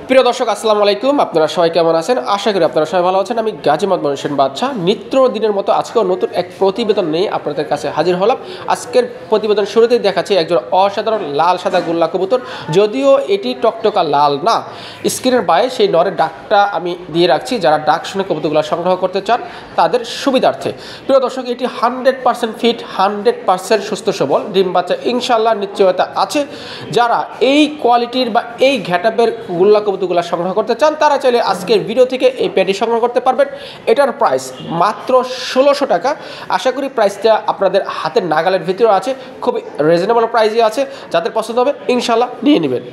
প্রিয় দর্শক আসসালামু আলাইকুম, আপনারা সবাই কেমন আছেন? আশা করি আপনারা সবাই ভালো আছেন। আমি গাজী মোহাম্মদ হোসেন বাদশা নিত্য দিনের মতো আজকেও নতুন এক প্রতিবেদন নিয়ে আপনাদের কাছে হাজির হলাম। আজকের প্রতিবেদন শুরুতেই দেখাচ্ছি একজন অসাধারণ লাল সাদা গোল্লা কবুতর। যদিও এটি টকটকা লাল না, স্ক্রিনের বাইরে সেই নরের ডাকটা আমি দিয়ে রাখছি। যারা ডাক শুনে কবুতরগুলো সংগ্রহ করতে চান তাদের সুবিধার্থে। প্রিয় দর্শক, এটি 100% ফিট, 100% সুস্থ সবল, ডিম বাচ্চা ইনশাল্লাহ নিশ্চয়তা আছে। যারা এই কোয়ালিটির বা এই ঘ্যাটাপের গোল্লা কবুতরগুলো সংগ্রহ করতে চান তারা চাইলে আজকের ভিডিও থেকে এই প্যাডি সংগ্রহ করতে পারবেন। এটার প্রাইস মাত্র 1600 টাকা। আশা করি প্রাইসটা আপনাদের হাতের নাগালের ভিতরে আছে, খুবই রিজনেবল প্রাইসে আছে। যাদের পছন্দ হবে ইনশাল্লাহ নিয়ে নেবেন।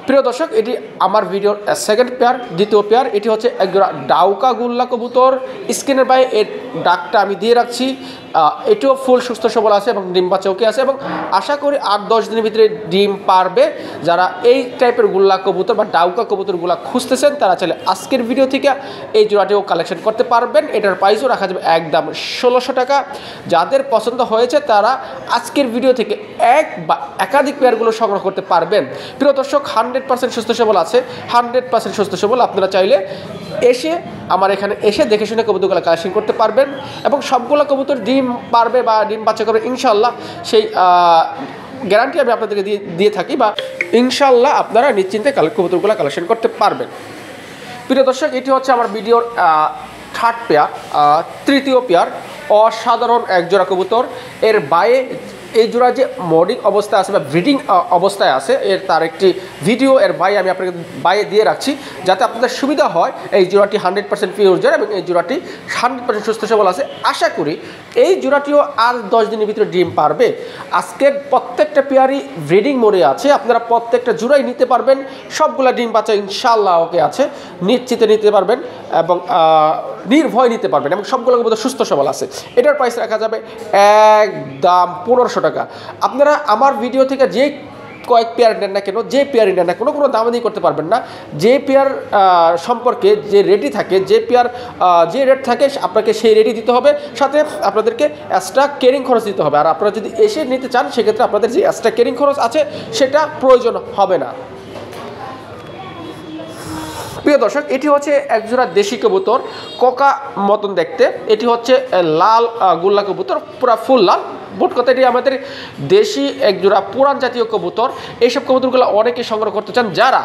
প্রিয় দর্শক, এটি আমার ভিডিওর সেকেন্ড পেয়ার, দ্বিতীয় পেয়ার। এটি হচ্ছে একজোড়া ডাউকা গোল্লা কবুতর। স্ক্রিনের বাইরে এর ডাকটা আমি দিয়ে রাখছি। এটিও ফুল সুস্থ সবল আছে এবং ডিম বাচ্চা ওকে আছে এবং আশা করি 8-10 দিনের ভিতরে ডিম পারবে। যারা এই টাইপের গোল্লা কবুতর বা ডাউকা কবুতরগুলো খুঁজতেছেন তারা চাইলে আজকের ভিডিও থেকে এই জোড়াটিও কালেকশন করতে পারবেন। এটার প্রাইসও রাখা যাবে একদম 1600 টাকা। যাদের পছন্দ হয়েছে তারা আজকের ভিডিও থেকে এক বা একাধিক পেয়ারগুলো সংগ্রহ করতে পারবেন। প্রিয় দর্শক, 100% সুস্থ সবল আছে, 100% সুস্থ সবল। আপনারা চাইলে এসে আমার এখানে এসে দেখে শুনে কবুতরগুলো কালেকশন করতে পারবেন এবং সবগুলো কবুতর ডিম পারবে বা ডিম বাচ্চা করবে ইনশাল্লাহ, সেই গ্যারান্টি আমি আপনাদেরকে দিয়ে থাকি। বা ইনশাল্লাহ আপনারা নিশ্চিন্তে কবুতরগুলো কালেকশন করতে পারবেন। প্রিয় দর্শক, এটি হচ্ছে আমার ভিডিওর থার্ড পেয়ার, তৃতীয় পেয়ার। অসাধারণ এক জোড়া কবুতর। এর বাইরে এই জোড়া যে মর্ডিং অবস্থায় আছে বা ব্রিডিং অবস্থায় আছে তার একটি ভিডিও এর বাইরে আমি আপনাকে বাইরে দিয়ে রাখছি, যাতে আপনাদের সুবিধা হয়। এই জোড়াটি 100% পিওর জোড়া এবং এই জোড়াটি 100% সুস্থ সবল আছে। আশা করি এই জোড়াটিও আর 10 দিনের ভিতরে ডিম পারবে। আজকের প্রত্যেকটা পেয়ারই ব্রিডিং মোডে আছে, আপনারা প্রত্যেকটা জোড়াই নিতে পারবেন। সবগুলা ডিম বাচ্চা ইনশাল্লাহ ওকে আছে, নিশ্চিতে নিতে পারবেন এবং নির্ভয় নিতে পারবেন এবং সবগুলো কবুতর সুস্থ সবল আছে। এটার প্রাইস রাখা যাবে একদম 1500 টাকা। আপনারা আমার ভিডিও থেকে যে কয়েক পেয়ার নেন না কেন, যে পেয়ারই নেন না কোনো দামাদামি করতে পারবেন না। যে পেয়ার সম্পর্কে যে রেটই থাকে, যে পেয়ার যে রেট থাকে আপনাকে সেই রেটই দিতে হবে, সাথে আপনাদেরকে এক্সট্রা কেরিং খরচ দিতে হবে। আর আপনারা যদি এসে নিতে চান সেক্ষেত্রে আপনাদের যে এক্সট্রা কেরিং খরচ আছে সেটা প্রয়োজন হবে না। প্রিয় দর্শক, এটি হচ্ছে একজোড়া দেশি কবুতর, কোকা মতন দেখতে। এটি হচ্ছে লাল গোল্লা কবুতর, পুরা ফুল লাল। মোট কথা এটি আমাদের দেশি একজোড়া পুরান জাতীয় কবুতর। এইসব কবুতরগুলো অনেকে সংগ্রহ করতে চান। যারা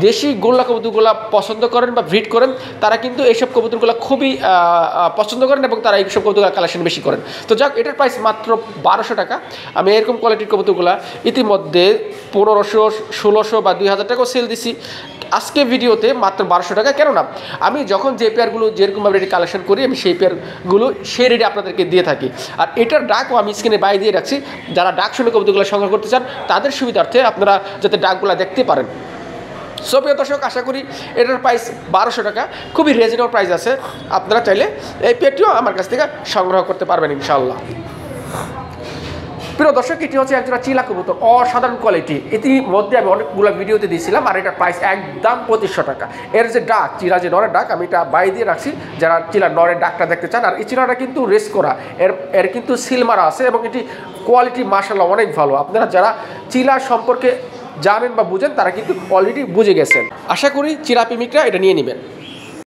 দেশি গোল্লা কবুতরগুলো পছন্দ করেন বা ব্রিড করেন তারা কিন্তু এইসব কবুতরগুলো খুবই পছন্দ করেন এবং তারা এইসব কবুতরগুলো কালেকশন বেশি করেন। তো যাক, এটার প্রাইস মাত্র 1200 টাকা। আমি এরকম কোয়ালিটির কবুতরগুলো ইতিমধ্যে 1500, 1600 বা 2000 টাকাও সেল দিছি আজকে ভিডিওতে মাত্র 1200 টাকা। কেননা আমি যখন যে পেয়ারগুলো যেরকমভাবে রেডি কালেকশন করি আমি সেই পেয়ারগুলো সেই রেডি আপনাদেরকে দিয়ে থাকি। আর এটার ডাকও আমি স্ক্রিনে বাইরে দিয়ে রাখছি। যারা ডাক শুনে কবুতরগুলো সংগ্রহ করতে চান তাদের সুবিধার্থে আপনারা যাতে ডাকগুলো দেখতে পারেন। সো প্রিয় দর্শক, আশা করি এটার প্রাইস 1200 টাকা, খুবই রিজনেবল প্রাইস আছে। আপনারা চাইলে এই পেয়ারটিও আমার কাছ থেকে সংগ্রহ করতে পারবেন ইনশাআল্লাহ। প্রিয় দর্শক, এটি হচ্ছে একজোড়া চিলা কবুতর, অসাধারণ কোয়ালিটি। ইতিমধ্যে আমি অনেকগুলো ভিডিওতে দিয়েছিলাম। আর এটার প্রাইস একদম 2500 টাকা। এর যে ডাক, চিলা যে নরের ডাক, আমি এটা বাইরে দিয়ে রাখছি যারা চিলা নরের ডাকটা দেখতে চান। আর এই চিলাটা কিন্তু রেস করা, এর কিন্তু সিল মারা আছে এবং এটি কোয়ালিটি মাশাআল্লাহ অনেক ভালো। আপনারা যারা চিলা সম্পর্কে জানেন বা বুঝেন তারা কিন্তু অলরেডি বুঝে গেছেন। আশা করি চিলা প্রেমিকরা এটা নিয়ে নেবেন।